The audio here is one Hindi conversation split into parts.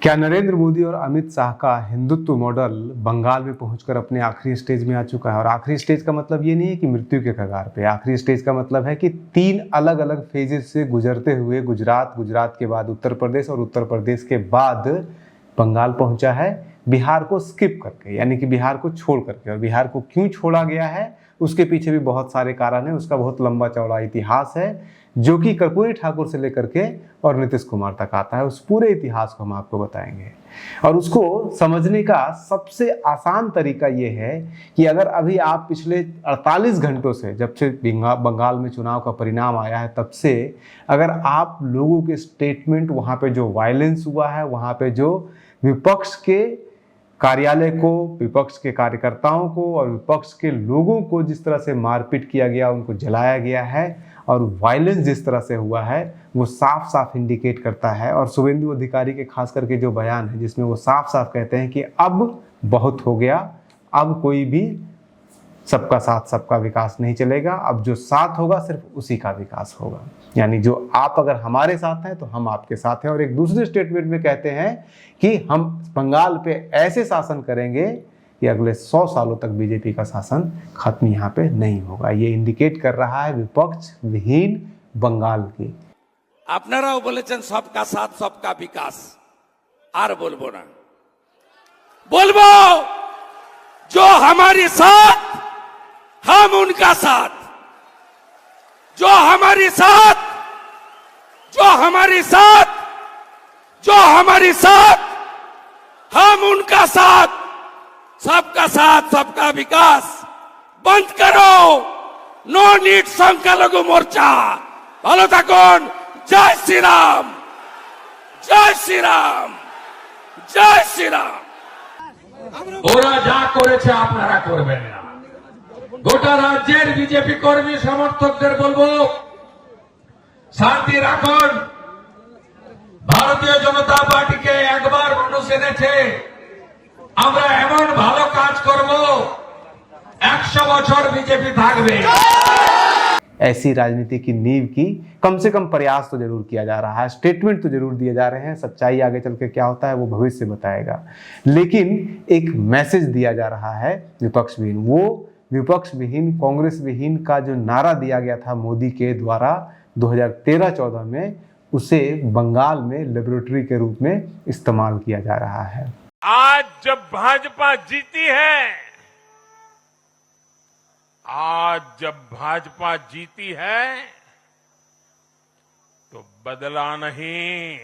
क्या नरेंद्र मोदी और अमित शाह का हिंदुत्व मॉडल बंगाल में पहुंचकर अपने आखिरी स्टेज में आ चुका है? और आखिरी स्टेज का मतलब ये नहीं है कि मृत्यु के कगार पे। आखिरी स्टेज का मतलब है कि 3 अलग अलग फेजेस से गुजरते हुए गुजरात के बाद उत्तर प्रदेश और उत्तर प्रदेश के बाद बंगाल पहुंचा है, बिहार को स्किप करके, यानी कि बिहार को छोड़ करके। और बिहार को क्यों छोड़ा गया है उसके पीछे भी बहुत सारे कारण हैं, उसका बहुत लंबा चौड़ा इतिहास है जो कि कर्पूरी ठाकुर से लेकर के और नीतीश कुमार तक आता है। उस पूरे इतिहास को हम आपको बताएंगे और उसको समझने का सबसे आसान तरीका ये है कि अगर अभी आप पिछले 48 घंटों से, जब से बंगाल में चुनाव का परिणाम आया है तब से, अगर आप लोगों के स्टेटमेंट, वहाँ पे जो वायलेंस हुआ है, वहाँ पे जो विपक्ष के कार्यालय को, विपक्ष के कार्यकर्ताओं को और विपक्ष के लोगों को जिस तरह से मारपीट किया गया, उनको जलाया गया है और वायलेंस जिस तरह से हुआ है, वो साफ साफ इंडिकेट करता है। और शुभेंदु अधिकारी के खास करके जो बयान है जिसमें वो साफ साफ कहते हैं कि अब बहुत हो गया, अब कोई भी सबका साथ सबका विकास नहीं चलेगा, अब जो साथ होगा सिर्फ उसी का विकास होगा। यानी जो आप अगर हमारे साथ हैं तो हम आपके साथ हैं। और एक दूसरे स्टेटमेंट में कहते हैं कि हम बंगाल पे ऐसे शासन करेंगे कि अगले 100 सालों तक बीजेपी का शासन खत्म यहाँ पे नहीं होगा। ये इंडिकेट कर रहा है विपक्ष विहीन बंगाल की। আপনারাও বলেছেন सबका साथ सबका विकास, আর বলবো না, বলবো जो हमारे साथ हम उनका साथ, जो हमारे साथ, जो हमारे साथ, जो हमारे साथ, हम उनका साथ, सबका साथ सबका विकास। बंद करो, नो नीड संख्यालघु मोर्चा। ভালো থাকুন। जय श्री राम, जय श्री राम, जय श्री राम। ওরা যা করেছে আপনারা করবেন না। গোটা রাজ্যের বিজেপি কর্মী সমর্থকদের বলবো, শান্তি রাখুন। ভারতীয় জনতা পার্টিকে একবার মানুষ এনেছে, আমরা এমন ভালো কাজ করব 100 বছর বিজেপি থাকবে। ऐसी राजनीति की नींव की कम से कम प्रयास तो जरूर किया जा रहा है, स्टेटमेंट तो जरूर दिए जा रहे हैं। सच्चाई आगे चल के क्या होता है वो भविष्य बताएगा, लेकिन एक मैसेज दिया जा रहा है विपक्ष विहीन। वो विपक्ष विहीन, कांग्रेस विहीन का जो नारा दिया गया था मोदी के द्वारा 2013-14 में, उसे बंगाल में लेबोरेटरी के रूप में इस्तेमाल किया जा रहा है। आज जब भाजपा जीती है, आज जब भाजपा जीती है तो बदला नहीं,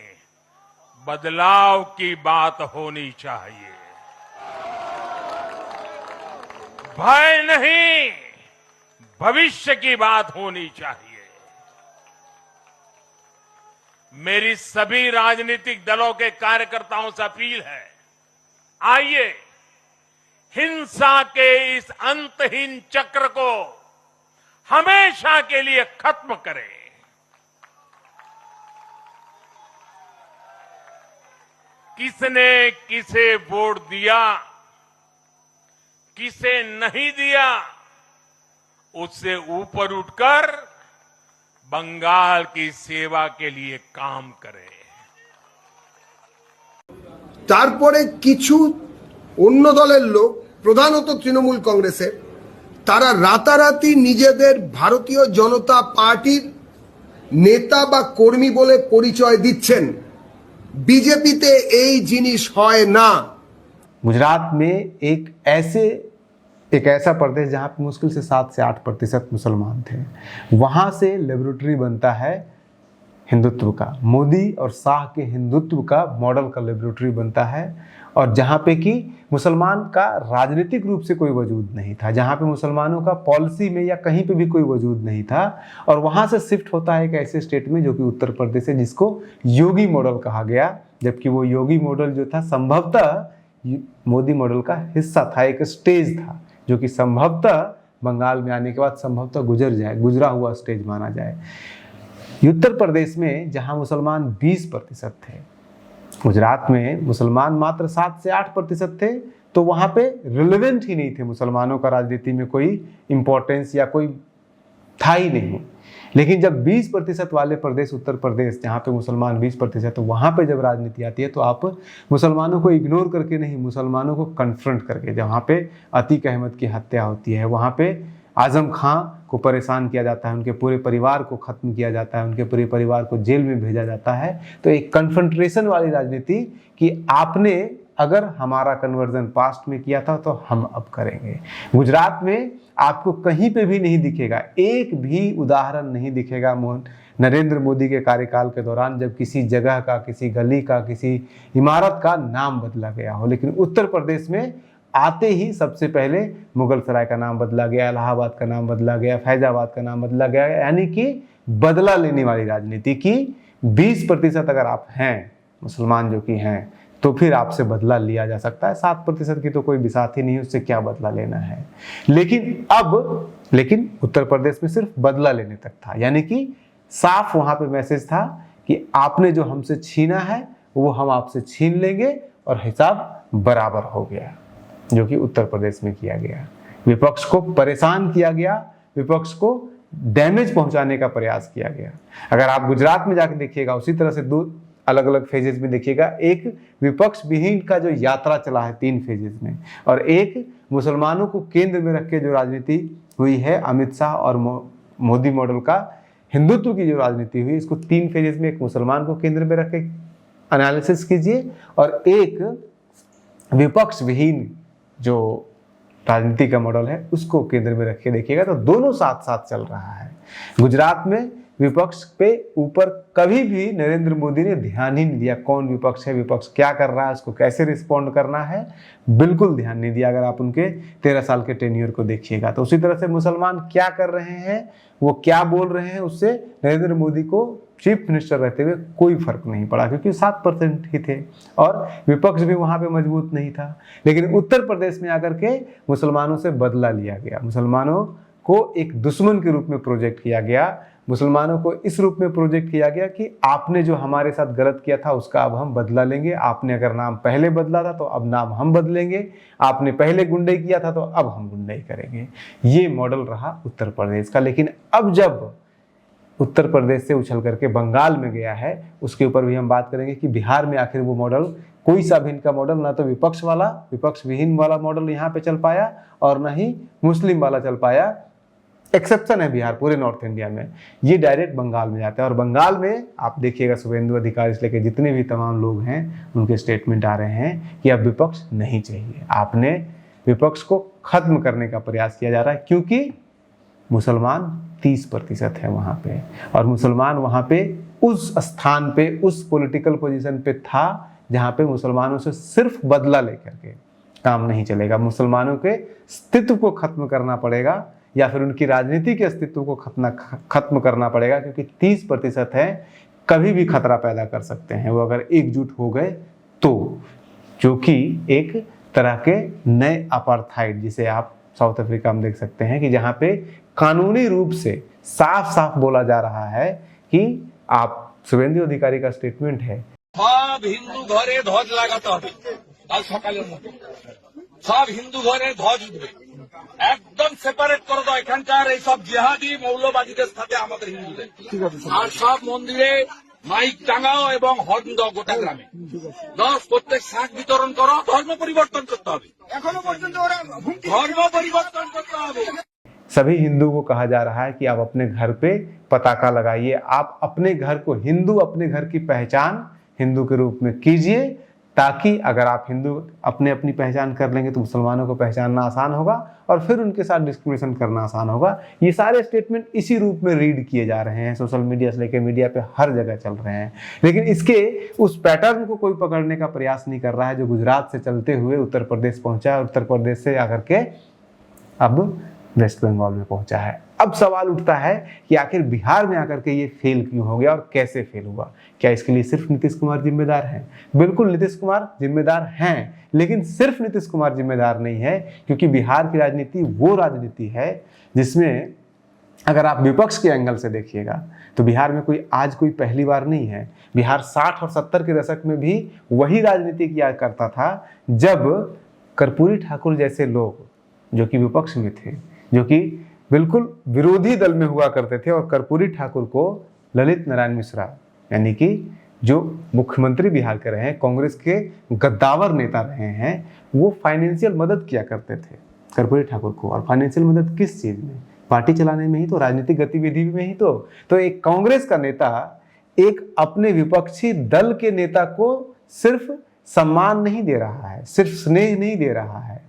बदलाव की बात होनी चाहिए। भय नहीं, भविष्य की बात होनी चाहिए। मेरी सभी राजनीतिक दलों के कार्यकर्ताओं से अपील है, आइए हिंसा के इस अंतहीन चक्र को हमेशा के लिए खत्म करें। किसने किसे वोट दिया, किसे नहीं दिया, उससे ऊपर उठकर बंगाल की सेवा के लिए काम करें। তারপরে কিছু অন্য দলের লোক, প্রধানত তৃণমূল কংগ্রেসের, তারা রাতারাতি নিজেদের ভারতীয় জনতা পার্টির নেতা বা কর্মী বলে পরিচয় দিচ্ছেন। বিজেপিতে এই জিনিস হয় না। गुजरात में एक ऐसा प्रदेश जहाँ पे मुश्किल से 7 से 8% मुसलमान थे, वहाँ से लेबोरेटरी बनता है हिंदुत्व का। मोदी और शाह के हिंदुत्व का मॉडल का लेबोरेटरी बनता है, और जहाँ पे कि मुसलमान का राजनीतिक रूप से कोई वजूद नहीं था, जहाँ पे मुसलमानों का पॉलिसी में या कहीं पे भी कोई वजूद नहीं था, और वहाँ से शिफ्ट होता है एक ऐसे स्टेट में जो कि उत्तर प्रदेश है, जिसको योगी मॉडल कहा गया। जबकि वो योगी मॉडल जो था संभवतः मोदी मॉडल का हिस्सा था, एक स्टेज था जो कि संभवतः बंगाल में आने के बाद संभवतः गुजरा हुआ स्टेज माना जाए। उत्तर प्रदेश में जहां मुसलमान 20% थे, गुजरात में मुसलमान मात्र 7 से 8% थे, तो वहां पे रिलेवेंट ही नहीं थे मुसलमानों का राजनीति में कोई इंपॉर्टेंस या कोई था ही नहीं। लेकिन जब 20% वाले प्रदेश, उत्तर प्रदेश जहाँ पे मुसलमान 20%, तो वहाँ पे जब राजनीति आती है तो आप मुसलमानों को इग्नोर करके नहीं, मुसलमानों को कन्फ्रंट करके, जहाँ पे अतीक अहमद की हत्या होती है, वहाँ पे आजम खां को परेशान किया जाता है, उनके पूरे परिवार को ख़त्म किया जाता है, उनके पूरे परिवार को जेल में भेजा जाता है, तो एक कन्फ्रंट्रेशन वाली राजनीति कि आपने अगर हमारा कन्वर्जन पास्ट में किया था तो हम अब करेंगे। गुजरात में आपको कहीं पे भी नहीं दिखेगा, एक भी उदाहरण नहीं दिखेगा नरेंद्र मोदी के कार्यकाल के दौरान जब किसी जगह का, किसी गली का, किसी इमारत का नाम बदला गया हो। लेकिन उत्तर प्रदेश में आते ही सबसे पहले मुगल सराय का नाम बदला गया, इलाहाबाद का नाम बदला गया, फैजाबाद का नाम बदला गया, यानी कि बदला लेने वाली राजनीति की 20% अगर आप हैं मुसलमान जो कि हैं तो फिर आपसे बदला लिया जा सकता है। 7% की तो कोई बिसात ही नहीं, उससे क्या बदला लेना है। लेकिन उत्तर प्रदेश में सिर्फ बदला लेने तक था, यानी कि साफ वहां पे मैसेज था कि आपने जो हमसे छीना है वो हम आपसे छीन लेंगे और हिसाब बराबर हो गया, जो कि उत्तर प्रदेश में किया गया। विपक्ष को परेशान किया गया, विपक्ष को डैमेज पहुंचाने का प्रयास किया गया। अगर आप गुजरात में जाकर देखिएगा, उसी तरह से 2 अलग अलग फेजेस में देखिएगा, एक विपक्ष विहीन का जो यात्रा चला है 3 फेजेस में, और एक मुसलमानों को केंद्र में रख के जो राजनीति हुई है अमित शाह और मोदी मॉडल का हिंदुत्व की जो राजनीति हुई, इसको 3 फेजेस में, एक मुसलमान को केंद्र में रख के एनालिसिस कीजिए और एक विपक्ष विहीन जो राजनीति का मॉडल है उसको केंद्र में रख के देखिएगा, तो दोनों साथ साथ चल रहा है। गुजरात में विपक्ष पे ऊपर कभी भी नरेंद्र मोदी ने ध्यान ही नहीं दिया, कौन विपक्ष है, विपक्ष क्या कर रहा है, उसको कैसे रिस्पॉन्ड करना है, बिल्कुल ध्यान नहीं दिया। अगर आप उनके 13 साल के टेन्योर को देखिएगा तो उसी तरह से मुसलमान क्या कर रहे हैं, वो क्या बोल रहे हैं, उससे नरेंद्र मोदी को चीफ मिनिस्टर रहते हुए कोई फर्क नहीं पड़ा, क्योंकि 7% ही थे और विपक्ष भी वहां पे मजबूत नहीं था। लेकिन उत्तर प्रदेश में आकर के मुसलमानों से बदला लिया गया, मुसलमानों को एक दुश्मन के रूप में प्रोजेक्ट किया गया, मुसलमानों को इस रूप में प्रोजेक्ट किया गया कि आपने जो हमारे साथ गलत किया था उसका अब हम बदला लेंगे, आपने अगर नाम पहले बदला था तो अब नाम हम बदलेंगे, आपने पहले गुंडे किया था तो अब हम गुंडे करेंगे। ये मॉडल रहा उत्तर प्रदेश का। लेकिन अब जब उत्तर प्रदेश से उछल करके बंगाल में गया है, उसके ऊपर भी हम बात करेंगे कि बिहार में आखिर वो मॉडल कोई सा भी इनका मॉडल, ना तो विपक्ष वाला, विपक्ष विहीन वाला मॉडल यहाँ पे चल पाया और ना ही मुस्लिम वाला चल पाया। एक्सेप्शन है बिहार, पूरे नॉर्थ इंडिया में ये डायरेक्ट बंगाल में जाता है। और बंगाल में आप देखिएगा शुभेंदु अधिकारी से लेकर जितने भी तमाम लोग हैं उनके स्टेटमेंट आ रहे हैं कि अब विपक्ष नहीं चाहिए, आपने विपक्ष को खत्म करने का प्रयास किया जा रहा है, क्योंकि मुसलमान 30% है वहाँ पे, और मुसलमान वहाँ पे उस स्थान पे, उस पॉलिटिकल पोजीशन पे था जहाँ पे मुसलमानों से सिर्फ बदला लेकर के काम नहीं चलेगा। मुसलमानों के अस्तित्व को खत्म करना पड़ेगा या फिर उनकी राजनीति के अस्तित्व को खत्म करना पड़ेगा, क्योंकि 30% है, कभी भी खतरा पैदा कर सकते हैं वो अगर एकजुट हो गए तो, जो कि एक तरह के नए अपार्थाइड, जिसे आप साउथ अफ्रीका में देख सकते हैं कि जहाँ पे कानूनी रूप से साफ साफ बोला जा रहा है कि आप, शुभेंदु अधिकारी का स्टेटमेंट है, सब हिंदू घरे ध्वज लागाते হবে কাল সকালের মধ্যে, সব হিন্দু ঘরে ধ্বজ উঠবে, একদম সেপারেট করে দাও এখানকার এই সব জিহাদি মৌলবাদীদের সাথে আমাদের হিন্দুদের, আর সব মন্দিরে মাইক টাঙাও এবং হর্ন দাও গোটা গ্রামে, 10 প্রত্যেক শাক বিতরণ করো। ধর্ম পরিবর্তন করতে হবে, এখনো পর্যন্ত ওরা ধর্ম পরিবর্তন করতে হবে। सभी हिंदू को कहा जा रहा है कि आप अपने घर पे पताका लगाइए, आप अपने घर को हिंदू, अपने घर की पहचान हिंदू के रूप में कीजिए, ताकि अगर आप हिंदू अपने अपनी पहचान कर लेंगे तो मुसलमानों को पहचानना आसान होगा और फिर उनके साथ डिस्क्रिमिनेशन करना आसान होगा। ये सारे स्टेटमेंट इसी रूप में रीड किए जा रहे हैं, सोशल मीडिया से लेकर मीडिया पे हर जगह चल रहे हैं, लेकिन इसके उस पैटर्न को कोई पकड़ने का प्रयास नहीं कर रहा है जो गुजरात से चलते हुए उत्तर प्रदेश पहुंचा है, उत्तर प्रदेश से आकर के अब वेस्ट बंगाल में पहुंचा है। अब सवाल उठता है कि आखिर बिहार में आकर के ये फेल क्यों हो गया और कैसे फेल हुआ? क्या इसके लिए सिर्फ नीतीश कुमार जिम्मेदार हैं? बिल्कुल नीतीश कुमार जिम्मेदार हैं, लेकिन सिर्फ नीतीश कुमार जिम्मेदार नहीं है, क्योंकि बिहार की राजनीति वो राजनीति है जिसमें अगर आप विपक्ष के एंगल से देखिएगा तो बिहार में कोई पहली बार नहीं है। बिहार 60 और 70 के दशक में भी वही राजनीति किया करता था जब कर्पूरी ठाकुर जैसे लोग जो कि विपक्ष में थे, जो कि बिल्कुल विरोधी दल में हुआ करते थे और कर्पूरी ठाकुर को ललित नारायण मिश्रा यानी कि जो मुख्यमंत्री बिहार के रहे हैं, कांग्रेस के गद्दावर नेता रहे हैं, वो फाइनेंशियल मदद किया करते थे कर्पूरी ठाकुर को। और फाइनेंशियल मदद किस चीज में? पार्टी चलाने में ही तो, राजनीतिक गतिविधि में ही तो एक कांग्रेस का नेता एक अपने विपक्षी दल के नेता को सिर्फ सम्मान नहीं दे रहा है, सिर्फ स्नेह नहीं दे रहा है,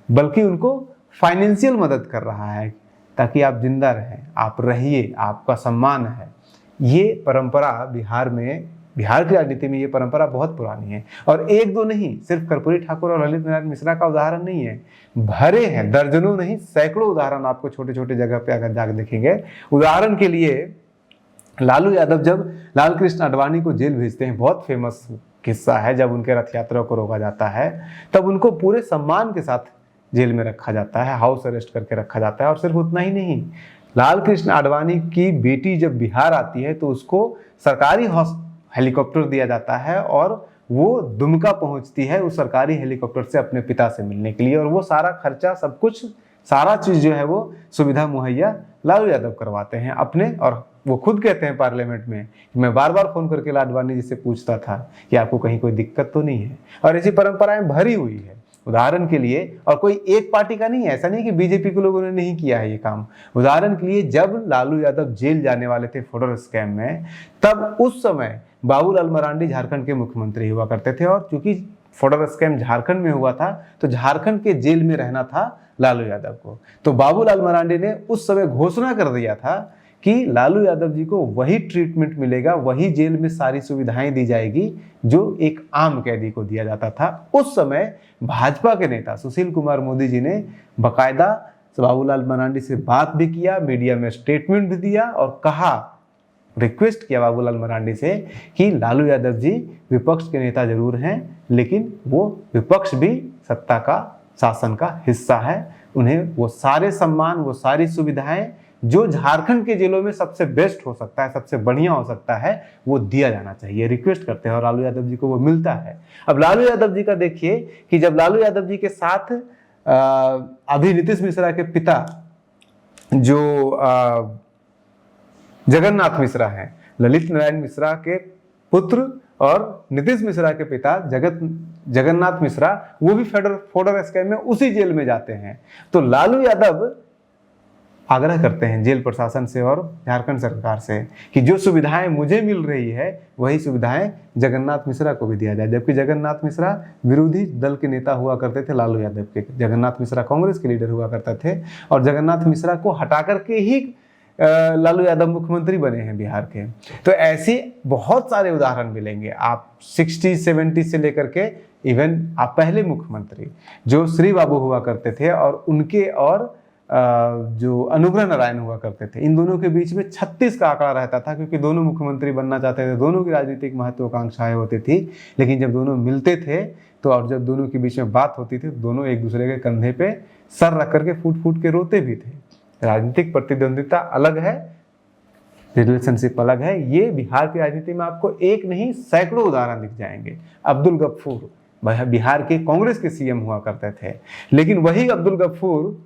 बल्कि उनको फाइनेंशियल मदद कर रहा है ताकि आप जिंदा रहें, आप रहिए, आपका सम्मान है। ये परंपरा बिहार की राजनीति में ये परंपरा बहुत पुरानी है। और एक दो नहीं, सिर्फ कर्पूरी ठाकुर और ललित नारायण मिश्रा का उदाहरण नहीं है, भरे हैं, दर्जनों नहीं सैकड़ों उदाहरण आपको छोटे छोटे जगह पे अगर जाकर देखेंगे। उदाहरण के लिए लालू यादव जब लालकृष्ण आडवाणी को जेल भेजते हैं, बहुत फेमस किस्सा है, जब उनके रथ यात्रा को रोका जाता है तब उनको पूरे सम्मान के साथ जेल में रखा जाता है, हाउस अरेस्ट करके रखा जाता है। और सिर्फ उतना ही नहीं, लालकृष्ण आडवाणी की बेटी जब बिहार आती है तो उसको सरकारी हेलीकॉप्टर दिया जाता है और वो दुमका पहुंचती है उस सरकारी हेलीकॉप्टर से अपने पिता से मिलने के लिए। और वो सारा खर्चा, सब कुछ, सारा चीज जो है वो सुविधा मुहैया लालू यादव करवाते हैं अपने। और वो खुद कहते हैं पार्लियामेंट में कि मैं बार बार फोन करके आडवाणी जी से पूछता था कि आपको कहीं कोई दिक्कत तो नहीं है। और ऐसी परंपराएं भरी हुई है। उदाहरण के लिए, और कोई एक पार्टी का नहीं है, ऐसा नहीं कि बीजेपी के लोगों ने नहीं किया है ये काम। उदाहरण के लिए, जब लालू यादव जेल जाने वाले थे फोडर स्कैम में, तब उस समय बाबूलाल मरांडी झारखंड के मुख्यमंत्री हुआ करते थे। और चूंकि फोडर स्कैम झारखंड में हुआ था तो झारखंड के जेल में रहना था लालू यादव को। तो बाबूलाल मरांडी ने उस समय घोषणा कर दिया था कि लालू यादव जी को वही ट्रीटमेंट मिलेगा, वही जेल में सारी सुविधाएं दी जाएगी जो एक आम कैदी को दिया जाता था। उस समय भाजपा के नेता सुशील कुमार मोदी जी ने बकायदा बाबूलाल मरांडी से बात भी किया, मीडिया में स्टेटमेंट भी दिया और कहा, रिक्वेस्ट किया बाबूलाल मरांडी से कि लालू यादव जी विपक्ष के नेता जरूर हैं, लेकिन वो विपक्ष भी सत्ता का, शासन का हिस्सा है। उन्हें वो सारे सम्मान, वो सारी सुविधाएं जो झारखंड के जेलों में सबसे बेस्ट हो सकता है, सबसे बढ़िया हो सकता है, वो दिया जाना चाहिए, रिक्वेस्ट करते हैं और लालू यादव जी को वो मिलता है। अब लालू यादव जी का देखिए कि जब लालू यादव जी के साथ अभी नीतीश मिश्रा के पिता जो जगन्नाथ मिश्रा हैं, ललित नारायण मिश्रा के पुत्र और नीतीश मिश्रा के पिता जगन्नाथ मिश्रा, वो भी फोडर स्कैम में उसी जेल में जाते हैं। तो लालू यादव आग्रह करते हैं जेल प्रशासन से और झारखंड सरकार से कि जो सुविधाएं मुझे मिल रही है वही सुविधाएं जगन्नाथ मिश्रा को भी दिया जाए। जबकि जगन्नाथ मिश्रा विरोधी दल के नेता हुआ करते थे लालू यादव के, जगन्नाथ मिश्रा कांग्रेस के लीडर हुआ करते थे और जगन्नाथ मिश्रा को हटा करके ही लालू यादव मुख्यमंत्री बने हैं बिहार के। तो ऐसे बहुत सारे उदाहरण मिलेंगे, आप 60-70 से लेकर के इवन आप पहले मुख्यमंत्री जो श्री बाबू हुआ करते थे और उनके और जो अनुग्रह नारायण हुआ करते थे, इन दोनों के बीच में 36 का आंकड़ा रहता था, क्योंकि दोनों मुख्यमंत्री बनना चाहते थे, दोनों की राजनीतिक महत्वाकांक्षाएं होती थी। लेकिन जब दोनों मिलते थे तो और जब दोनों के बीच में बात होती थी, दोनों एक दूसरे के कंधे पे सर रख करके फूट फूट के रोते भी थे। राजनीतिक प्रतिद्वंदिता अलग है, रिलेशनशिप अलग है। ये बिहार की राजनीति में आपको एक नहीं सैकड़ों उदाहरण दिख जाएंगे। अब्दुल गफूर बिहार के कांग्रेस के सीएम हुआ करते थे, लेकिन वही अब्दुल गफूर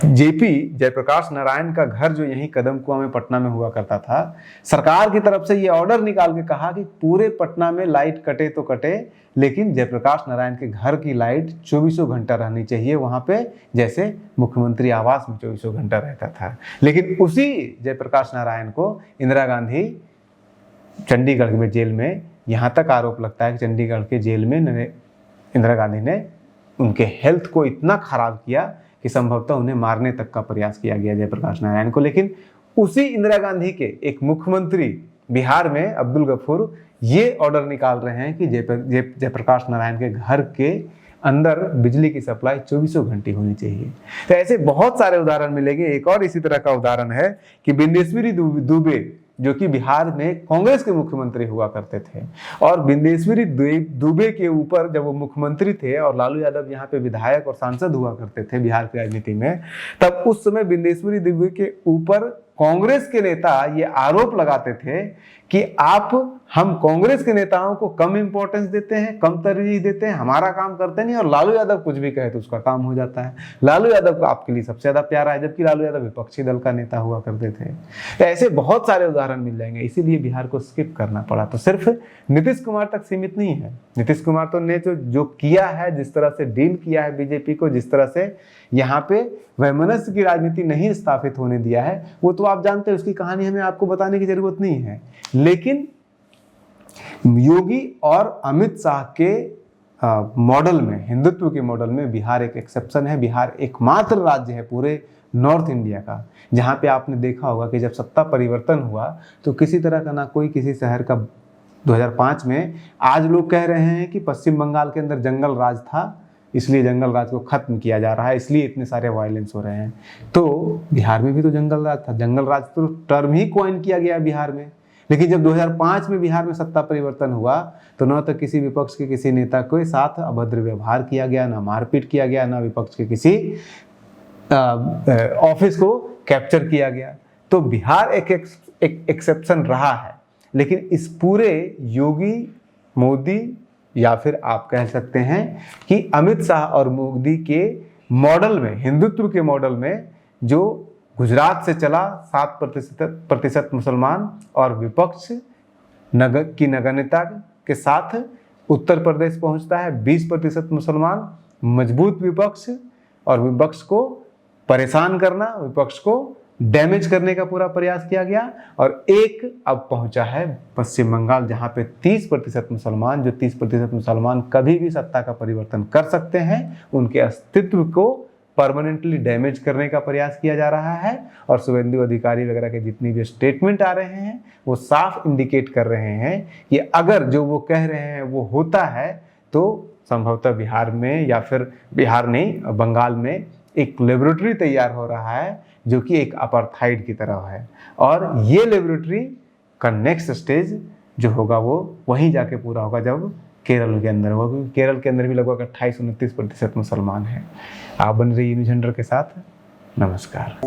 जेपी जयप्रकाश नारायण का घर जो यहीं कदम कुआं में पटना में हुआ करता था, सरकार की तरफ से ये ऑर्डर निकाल के कहा कि पूरे पटना में लाइट कटे तो कटे, लेकिन जयप्रकाश नारायण के घर की लाइट 24 घंटा रहनी चाहिए वहां पे, जैसे मुख्यमंत्री आवास में 24 घंटा रहता था। लेकिन उसी जयप्रकाश नारायण को इंदिरा गांधी चंडीगढ़ में जेल में, यहां तक आरोप लगता है कि चंडीगढ़ के जेल में इंदिरा गांधी ने उनके हेल्थ को इतना खराब किया कि संभवतः उन्हें मारने तक का प्रयास किया गया जयप्रकाश नारायण को। लेकिन उसी इंदिरा गांधी के एक मुख्यमंत्री बिहार में अब्दुल गफूर ये ऑर्डर निकाल रहे हैं कि जयप्रकाश नारायण के घर के अंदर बिजली की सप्लाई 24 घंटे होनी चाहिए। तो ऐसे बहुत सारे उदाहरण मिलेंगे। एक और इसी तरह का उदाहरण है कि बिंदेश्वरी दुबे जो कि बिहार में कांग्रेस के मुख्यमंत्री हुआ करते थे, और बिंदेश्वरी दुबे के ऊपर जब वो मुख्यमंत्री थे और लालू यादव यहाँ पे विधायक और सांसद हुआ करते थे बिहार की राजनीति में, तब उस समय बिंदेश्वरी दुबे के ऊपर कांग्रेस के नेता ये आरोप लगाते थे कि हम कांग्रेस के नेताओं को कम इंपॉर्टेंस देते हैं, कम तरजीह देते हैं, हमारा काम करते नहीं, और लालू यादव कुछ भी कहे तो उसका काम हो जाता है। लालू यादव को आपके लिए सबसे ज्यादा प्यारा है, जबकि लालू यादव विपक्षी दल का नेता हुआ करते थे। ऐसे बहुत सारे उदाहरण मिल जाएंगे, इसीलिए बिहार को स्किप करना पड़ा। तो सिर्फ नीतीश कुमार तक सीमित नहीं है। नीतीश कुमार तो ने जो किया है, जिस तरह से डील किया है बीजेपी को, जिस तरह से यहाँ पे वैमनस्य की राजनीति नहीं स्थापित होने दिया है, वो तो आप जानते हैं, उसकी कहानी हमें आपको बताने की जरूरत नहीं है। लेकिन योगी और अमित शाह के मॉडल में, हिंदुत्व के मॉडल में बिहार एक एक्सेप्शन है। बिहार एकमात्र राज्य है पूरे नॉर्थ इंडिया का जहां पे आपने देखा होगा कि जब सत्ता परिवर्तन हुआ तो किसी तरह का ना कोई किसी शहर का 2005 में, आज लोग कह रहे हैं कि पश्चिम बंगाल के अंदर जंगल राज था, इसलिए जंगल राज को खत्म किया जा रहा है, इसलिए इतने सारे वायलेंस हो रहे हैं। तो बिहार में भी तो जंगल राज था। जंगल राज तो टर्म ही कॉइन किया गया बिहार में। लेकिन जब 2005 में बिहार में सत्ता परिवर्तन हुआ तो न तो किसी विपक्ष के किसी नेता के साथ अभद्र व्यवहार किया गया, ना मारपीट किया गया, ना विपक्ष के किसी ऑफिस को कैप्चर किया गया। तो बिहार एक एक्सेप्शन रहा है। लेकिन इस पूरे योगी, मोदी, या फिर आप कह सकते हैं कि अमित शाह और मोदी के मॉडल में, हिंदुत्व के मॉडल में, जो गुजरात से चला 7% मुसलमान और विपक्ष की नगण्यता के साथ उत्तर प्रदेश पहुंचता है 20% मुसलमान, मजबूत विपक्ष, और विपक्ष को परेशान करना, विपक्ष को डैमेज करने का पूरा प्रयास किया गया। और एक अब पहुंचा है पश्चिम बंगाल, जहां पे 30% मुसलमान, जो 30% मुसलमान कभी भी सत्ता का परिवर्तन कर सकते हैं, उनके अस्तित्व को परमानेंटली डैमेज करने का प्रयास किया जा रहा है। और शुभेंदु अधिकारी वगैरह के जितनी भी स्टेटमेंट आ रहे हैं वो साफ इंडिकेट कर रहे हैं कि अगर जो वो कह रहे हैं वो होता है तो संभवतः बिहार में, या फिर बिहार नहीं, बंगाल में एक लेबोरेटरी तैयार हो रहा है जो कि एक अपार्थाइड की तरह है। और ये लेबोरेटरी का नेक्स्ट स्टेज जो होगा वो वहीं जाके पूरा होगा जब केरल के अंदर होगा, क्योंकि केरल के अंदर भी लगभग 28-29% मुसलमान हैं। आप बन रही न्यूज़ हंटर के साथ। नमस्कार।